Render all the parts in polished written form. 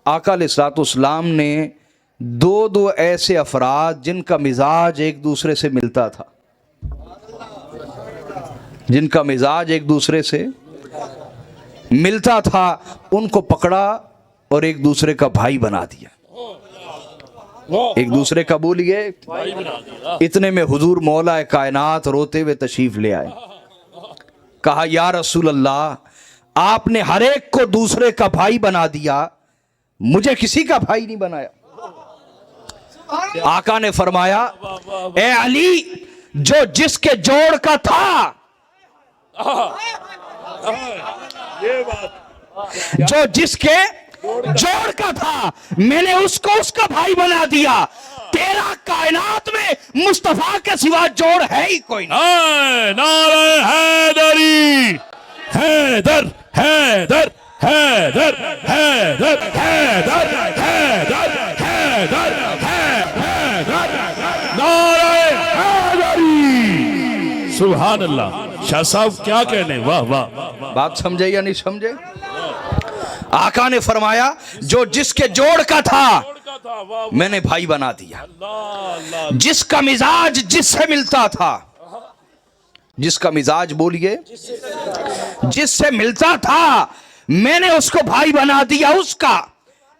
آقا علیہ الصلوۃ والسلام نے دو ایسے افراد جن کا مزاج ایک دوسرے سے ملتا تھا، جن کا مزاج ایک دوسرے سے ملتا تھا، ان کو پکڑا اور ایک دوسرے کا بھائی بنا دیا، ایک دوسرے کا بولیے۔ اتنے میں حضور مولا کائنات روتے ہوئے تشریف لے آئے، کہا یا رسول اللہ، آپ نے ہر ایک کو دوسرے کا بھائی بنا دیا، مجھے کسی کا بھائی نہیں بنایا۔ آقا نے فرمایا اے علی، جو جس کے جوڑ کا تھا، جو جس کے جوڑ کا تھا، میں نے اس کو اس کا بھائی بنا دیا۔ تیرا کائنات میں مصطفیٰ کے سوا جوڑ ہے ہی کوئی نہیں۔ نعرہ حیدری، حیدر حیدر حیدر حیدر حیدر حیدر حیدر حیدر، نعرہ حیدری۔ سبحان اللہ۔ شاہ صاحب کیا کہنے، واہ واہ۔ بات سمجھے یا نہیں سمجھے؟ آقا نے فرمایا جو جس کے جوڑ کا تھا میں نے بھائی بنا دیا، جس کا مزاج جس سے ملتا تھا، جس کا مزاج بولیے جس سے ملتا تھا، میں نے اس کو بھائی بنا دیا اس کا۔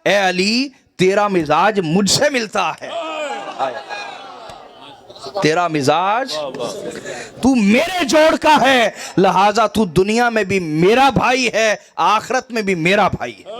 اے علی، تیرا مزاج مجھ سے ملتا ہے، تیرا مزاج تو میرے جوڑ کا ہے، لہذا تو دنیا میں بھی میرا بھائی ہے، آخرت میں بھی میرا بھائی ہے۔